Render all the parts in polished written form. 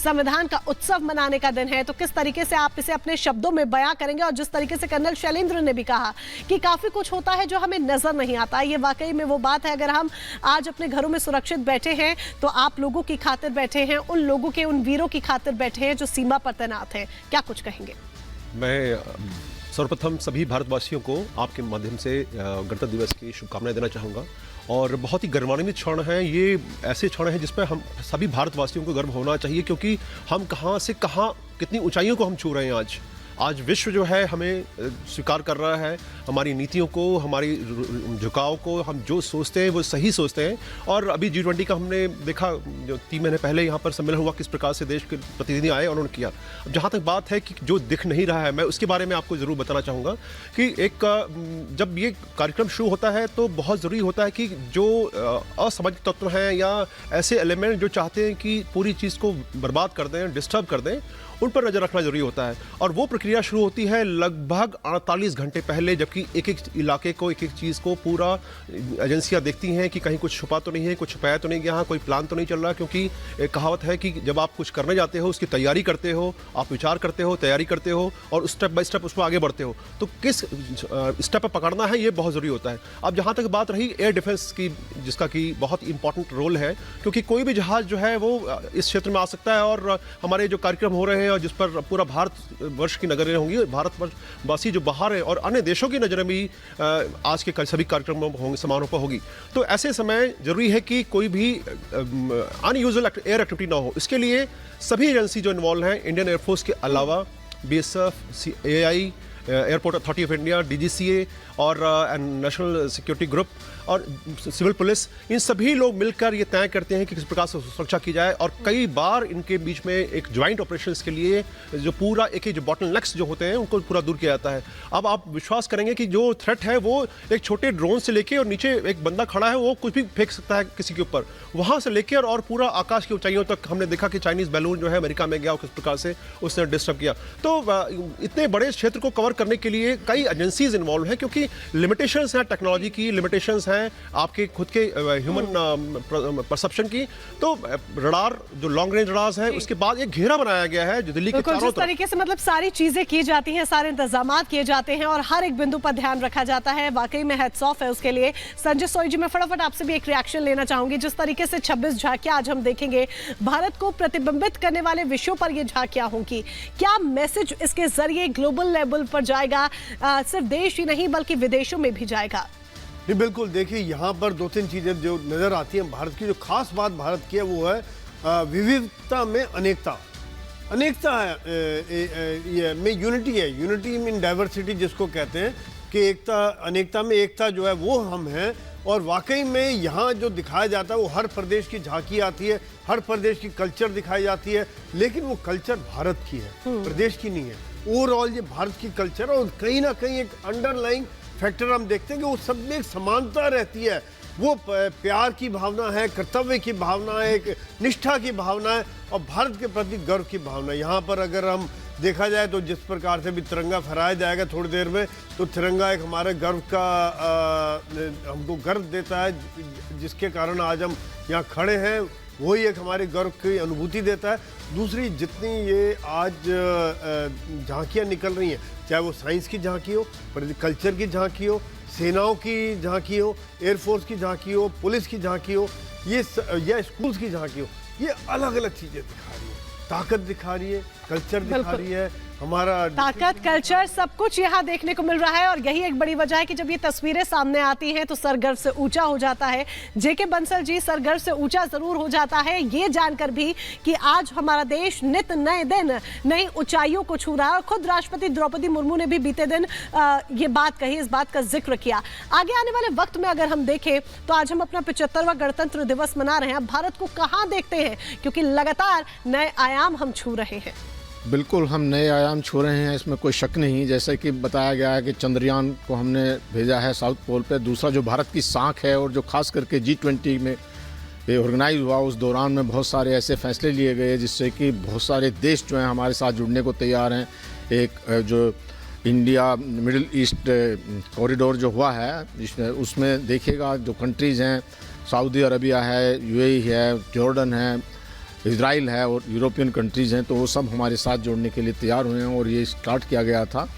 संविधान का उत्सव मनाने का दिन है, तो किस तरीके से आप इसे अपने शब्दों में बयां करेंगे? और जिस तरीके से कर्नल शैलेंद्र ने भी कहा कि काफी कुछ होता है जो हमें नजर नहीं आता, ये वाकई में वो बात है। अगर हम आज अपने घरों में सुरक्षित बैठे हैं तो आप लोगों की खातिर बैठे हैं, उन लोगों के, उन वीरों की खातिर बैठे हैं जो सीमा पर तैनात हैं। क्या कुछ कहेंगे? मैं सर्वप्रथम सभी भारतवासियों को आपके माध्यम से गणतंत्र दिवस की शुभकामनाएं देना चाहूँगा। और बहुत ही गौरवान्वित क्षण है ये, ऐसे क्षण है जिस पर हम सभी भारतवासियों को गर्व होना चाहिए, क्योंकि हम कहाँ से कहाँ कितनी ऊंचाइयों को हम छू रहे हैं। आज विश्व जो है हमें स्वीकार कर रहा है, हमारी नीतियों को, हमारी झुकाव को। हम जो सोचते हैं वो सही सोचते हैं। और अभी G20 का हमने देखा, जो 3 महीने पहले यहाँ पर सम्मेलन हुआ, किस प्रकार से देश के प्रतिनिधि आए और उन्होंने किया। अब जहाँ तक बात है कि जो दिख नहीं रहा है, मैं उसके बारे में आपको ज़रूर बताना चाहूँगा कि जब ये कार्यक्रम शुरू होता है तो बहुत ज़रूरी होता है कि जो असामाजिक तत्व हैं या ऐसे एलिमेंट जो चाहते हैं कि पूरी चीज़ को बर्बाद कर दें, डिस्टर्ब कर दें, उन पर नज़र रखना जरूरी होता है। और वो प्रक्रिया शुरू होती है लगभग 48 घंटे पहले, जबकि एक एक इलाके को, एक एक चीज़ को पूरा एजेंसियां देखती हैं कि कहीं कुछ छुपा तो नहीं है, कुछ छुपाया तो नहीं गया, कोई प्लान तो नहीं चल रहा। क्योंकि एक कहावत है कि जब आप कुछ करने जाते हो, उसकी तैयारी करते हो, आप विचार करते हो, तैयारी करते हो और स्टेप बाय स्टेप उसको आगे बढ़ते हो, तो किस स्टेप पर पकड़ना है ये बहुत ज़रूरी होता है। अब जहाँ तक बात रही एयर डिफेंस की, जिसका कि बहुत इंपॉर्टेंट रोल है, क्योंकि कोई भी जहाज़ जो है वो इस क्षेत्र में आ सकता है। और हमारे जो कार्यक्रम हो रहे हैं और जिस पर पूरा भारतवर्ष की नजरें होंगी, भारतवासी जो बाहर है और अन्य देशों की नजरें भी आज के सभी कार्यक्रमों होंगे, समारोह पर होगी। तो ऐसे समय जरूरी है कि कोई भी अनयूजुअल एयर एक्टिविटी ना हो। इसके लिए सभी एजेंसी जो इन्वॉल्व हैं, इंडियन एयरफोर्स के अलावा BSF, AI, airport authority of India, DGCA और नेशनल सिक्योरिटी ग्रुप और सिविल पुलिस, इन सभी लोग मिलकर ये तय करते हैं कि किस प्रकार से सुरक्षा की जाए। और कई बार इनके बीच में एक ज्वाइंट ऑपरेशंस के लिए जो पूरा एक जो बॉटलनेक्स जो होते हैं उनको पूरा दूर किया जाता है। अब आप विश्वास करेंगे कि जो थ्रेट है वो एक छोटे ड्रोन से लेके, और नीचे एक बंदा खड़ा है वो कुछ भी फेंक सकता है किसी के ऊपर, वहाँ से लेकर और पूरा आकाश की ऊंचाइयों तक हमने देखा कि चाइनीज बैलून जो है अमेरिका में गया और किस प्रकार से उसने डिस्टर्ब किया। तो इतने बड़े क्षेत्र को कवर करने के लिए कई एजेंसीज इन्वॉल्व हैं, क्योंकि लिमिटेशंस हैं, टेक्नोलॉजी की लिमिटेशंस हैं, आपके खुद के ह्यूमन परसेप्शन की। तो रडार, जो लॉन्ग रेंज रडार्स है, उसके बाद एक घेरा बनाया गया है जो दिल्ली के चारों तरफ। जिस तरीके से मतलब सारी चीजें की जाती हैं, सारे इंतजाम किए जाते हैं और हर एक बिंदु पर ध्यान रखा जाता है, वाकई में हैट्स ऑफ है उसके लिए। संजय सोई जी, मैं फटाफट आपसे भी एक रिएक्शन लेना चाहूंगी। जिस तरीके से 26 झांकियां आज हम देखेंगे, भारत को प्रतिबिंबित करने वाले विषयों पर ये झांकियां होंगी, क्या मैसेज इसके जरिए ग्लोबल लेवल पर जाएगा? सिर्फ देश ही नहीं बल्कि विदेशों में भी जाएगा। जी बिल्कुल, देखिए यहाँ पर 2-3 चीज़ें जो नज़र आती हैं भारत की। जो खास बात भारत की है वो है विविधता में अनेकता। अनेकता है ये में यूनिटी है, यूनिटी इन डाइवर्सिटी जिसको कहते हैं, कि एकता, अनेकता में एकता जो है वो हम हैं। और वाकई में यहाँ जो दिखाया जाता है वो हर प्रदेश की झांकी आती है, हर प्रदेश की कल्चर दिखाई जाती है, लेकिन वो कल्चर भारत की है, प्रदेश की नहीं है। ओवरऑल ये भारत की कल्चर है। और कहीं ना कहीं एक अंडरलाइंग फैक्टर हम देखते हैं कि वो सब में एक समानता रहती है। वो प्यार की भावना है, कर्तव्य की भावना है, एक निष्ठा की भावना है और भारत के प्रति गर्व की भावना। यहाँ पर अगर हम देखा जाए तो जिस प्रकार से भी तिरंगा फहराया जाएगा थोड़ी देर में, तो तिरंगा एक हमारे गर्व का हमको गर्व देता है, जिसके कारण आज हम यहाँ खड़े हैं। वही एक हमारे गर्व की अनुभूति देता है। दूसरी, जितनी ये आज झांकियाँ निकल रही हैं, चाहे वो साइंस की झांकी हो, कल्चर की झांकी हो, सेनाओं की झांकी हो, एयरफोर्स की झांकी हो, पुलिस की झांकी हो, या स्कूल्स की झांकी हो, ये अलग अलग चीज़ें दिखा रही है, ताकत दिखा रही है, कल्चर दिखा रही है, हमारा ताकत, कल्चर, सब कुछ यहाँ देखने को मिल रहा है। और यही एक बड़ी वजह है कि जब ये तस्वीरें सामने आती हैं तो सर गर्व से ऊंचा हो जाता है। जेके बंसल जी, सर गर्व से ऊंचा जरूर हो जाता है ये जानकर भी कि आज हमारा देश नित नए दिन नई ऊंचाइयों को छू रहा है। और खुद राष्ट्रपति द्रौपदी मुर्मू ने भी बीते दिन ये बात कही, इस बात का जिक्र किया। आगे आने वाले वक्त में अगर हम देखें तो आज हम अपना 75वां गणतंत्र दिवस मना रहे हैं। भारत को कहाँ देखते हैं, क्योंकि लगातार नए आयाम हम छू रहे हैं। बिल्कुल, हम नए आयाम छू रहे हैं, इसमें कोई शक नहीं। जैसे कि बताया गया है कि चंद्रयान को हमने भेजा है साउथ पोल पे। दूसरा जो भारत की साख है, और जो खास करके G20 में ये ऑर्गेनाइज हुआ, उस दौरान में बहुत सारे ऐसे फैसले लिए गए जिससे कि बहुत सारे देश जो हैं हमारे साथ जुड़ने को तैयार हैं। एक जो इंडिया मिडिल ईस्ट कॉरिडोर जो हुआ है, जिसमें उसमें देखिएगा जो कंट्रीज़ हैं, सऊदी अरबिया है, UAE है, जॉर्डन है, इजराइल है और यूरोपियन कंट्रीज़ हैं, तो वो सब हमारे साथ जोड़ने के लिए तैयार हुए हैं और ये स्टार्ट किया गया था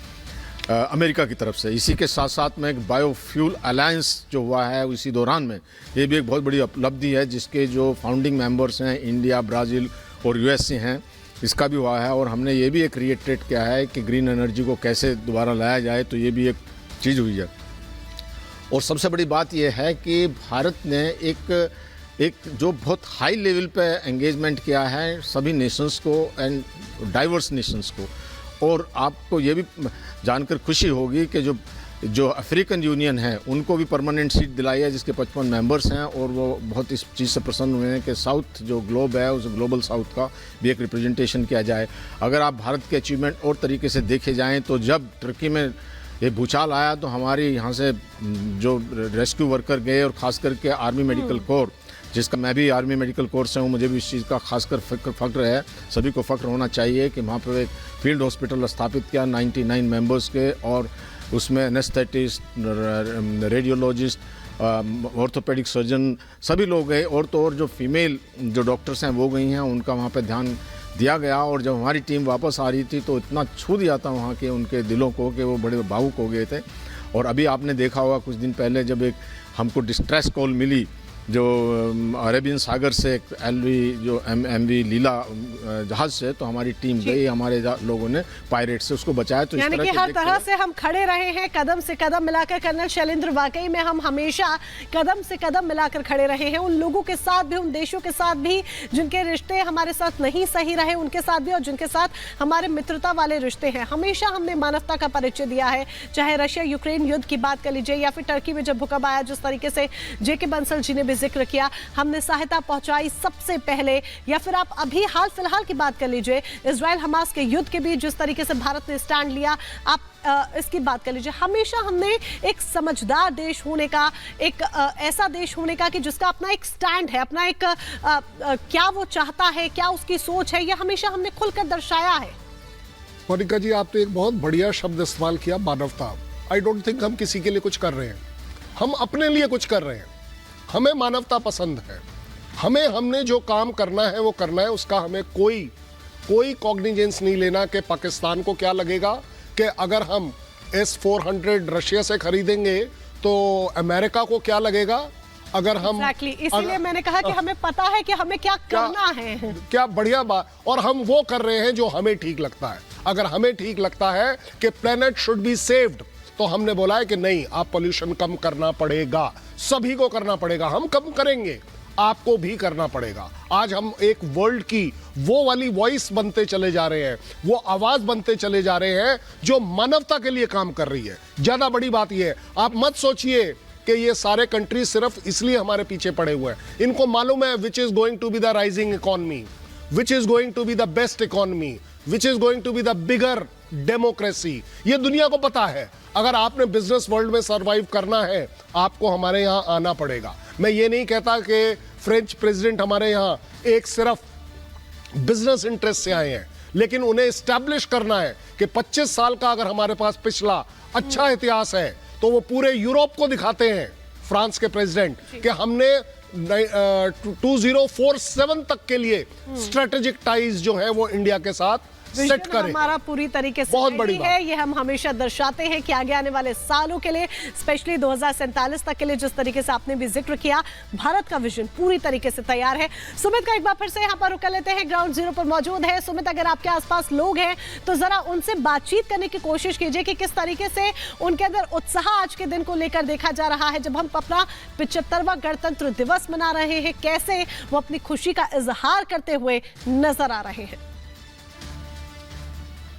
अमेरिका की तरफ से। इसी के साथ साथ में एक बायोफ्यूल अलायंस जो हुआ है इसी दौरान में, ये भी एक बहुत बड़ी उपलब्धि है जिसके जो फाउंडिंग मेंबर्स हैं इंडिया, ब्राज़ील और यूएस से हैं, इसका भी हुआ है। और हमने ये भी एक क्रिएटेड किया है कि ग्रीन एनर्जी को कैसे दोबारा लाया जाए, तो ये भी एक चीज़ हुई है। और सबसे बड़ी बात यह है कि भारत ने एक जो बहुत हाई लेवल पे एंगेजमेंट किया है सभी नेशंस को एंड डाइवर्स नेशंस को। और आपको ये भी जानकर खुशी होगी कि जो अफ्रीकन यूनियन है उनको भी परमानेंट सीट दिलाई है जिसके 55 मेंबर्स हैं, और वो बहुत इस चीज़ से प्रसन्न हुए हैं कि साउथ जो ग्लोब है उस ग्लोबल साउथ का भी एक रिप्रेजेंटेशन किया जाए। अगर आप भारत के अचीवमेंट और तरीके से देखे जाएँ तो जब टर्की में ये भूचाल आया तो हमारी यहाँ से जो रेस्क्यू वर्कर गए, और ख़ास करके आर्मी मेडिकल कोर, जिसका मैं भी आर्मी मेडिकल कोर्स से हूँ, मुझे भी इस चीज़ का खासकर फ़ख्र है, सभी को फ़ख्र होना चाहिए कि वहाँ पर एक फील्ड हॉस्पिटल स्थापित किया 99 मेंबर्स के, और उसमें एनेस्थेटिस्ट, रेडियोलॉजिस्ट, ऑर्थोपेडिक सर्जन सभी लोग गए, और तो और जो फीमेल जो डॉक्टर्स हैं वो गई हैं, उनका वहाँ पर ध्यान दिया गया। और जब हमारी टीम वापस आ रही थी तो इतना छू दिया था वहाँ के उनके दिलों को कि वो बड़े भावुक हो गए थे। और अभी आपने देखा होगा कुछ दिन पहले जब एक हमको डिस्ट्रेस कॉल मिली जो अरेबियन सागर से एक LV जो MV लीला जहाज से, तो हमारी टीम गई, हमारे लोगों ने पायरेट से उसको बचाया। तो यानी कि हर तरह से हम खड़े रहे हैं, कदम से कदम मिलाकर। कर्नल शैलेंद्र, वाकई में हम हमेशा कदम से कदम मिलाकर खड़े रहे हैं, उन लोगों के साथ भी, उन देशों के साथ भी जिनके रिश्ते हमारे साथ नहीं सही रहे उनके साथ भी, और जिनके साथ हमारे मित्रता वाले रिश्ते हैं। हमेशा हमने मानवता का परिचय दिया है, चाहे रशिया यूक्रेन युद्ध की बात कर लीजिए, या फिर टर्की में जब भूकंप आया, जिस तरीके से जेके बंसल जी ने जिक्र किया, हमने सहायता पहुंचाई सबसे पहले। या फिर आप अभी हाल फिलहाल की बात कर लीजिए, इजराइल हमास के युद्ध के बीच जिस तरीके से भारत ने स्टैंड लिया, आप इसकी बात कर लीजिए। हमेशा हमने एक समझदार देश होने का, एक ऐसा देश होने का कि जिसका अपना एक स्टैंड है, अपना एक क्या वो चाहता है, क्या उसकी सोच है, यह हमेशा हमने खुलकर दर्शाया है। मोनिका जी, आपने एक बहुत बढ़िया शब्द इस्तेमाल किया, मानवता। आई डोंट थिंक हम किसी के लिए कुछ कर रहे हैं, हम अपने लिए कुछ कर रहे हैं। हमें मानवता पसंद है, हमने जो काम करना है वो करना है, उसका हमें कोई कॉग्निजेंस नहीं लेना कि पाकिस्तान को क्या लगेगा कि अगर हम S-400 रशिया से खरीदेंगे तो अमेरिका को क्या लगेगा अगर हम इसीलिए मैंने कहा कि हमें पता है कि हमें क्या करना है। क्या बढ़िया बात। और हम वो कर रहे हैं जो हमें ठीक लगता है। अगर हमें ठीक लगता है कि प्लेनेट शुड बी सेव्ड, तो हमने बोला है कि नहीं, आप पोल्यूशन कम करना पड़ेगा, सभी को करना पड़ेगा। हम कम करेंगे, आपको भी करना पड़ेगा। आज हम एक वर्ल्ड की वो वाली वॉइस बनते चले जा रहे हैं, वो आवाज बनते चले जा रहे हैं जो मानवता के लिए काम कर रही है। ज्यादा बड़ी बात यह है, आप मत सोचिए कि ये सारे कंट्री सिर्फ इसलिए हमारे पीछे पड़े हुए हैं। इनको मालूम है which is going to be the rising economy, which is going to be the best economy, which is going to be the bigger democracy. ये दुनिया को पता है। अगर आपने बिजनेस वर्ल्ड में सरवाइव करना है, आपको हमारे यहां आना पड़ेगा। मैं ये नहीं कहता कि फ्रेंच प्रेसिडेंट हमारे यहां एक सिर्फ बिजनेस इंटरेस्ट से आए हैं, लेकिन उन्हें एस्टैब्लिश करना है कि 25 साल का अगर हमारे पास पिछला अच्छा इतिहास है तो वो पूरे यूरोप को दिखाते हैं, फ्रांस के प्रेसिडेंट, कि हमने 2047 तक के लिए स्ट्रेटेजिक टाइज जो है वो इंडिया के साथ सेट करें। हमारा पूरी तरीके से बहुत बड़ी है, ये हम हमेशा दर्शाते हैं कि आगे आने वाले सालों के लिए, स्पेशली 2047 तक के लिए, जिस तरीके से आपने भी जिक्र किया, भारत का विजन पूरी तरीके से तैयार है। सुमित का एक बार फिर से यहाँ पर रुक लेते हैं, ग्राउंड जीरो पर मौजूद है। सुमित, अगर आपके आसपास लोग हैं तो जरा उनसे बातचीत करने की कोशिश कीजिए कि किस तरीके से उनके अंदर उत्साह आज के दिन को लेकर देखा जा रहा है, जब हम अपना 75वां गणतंत्र दिवस मना रहे हैं, कैसे वो अपनी खुशी का इजहार करते हुए नजर आ रहे हैं।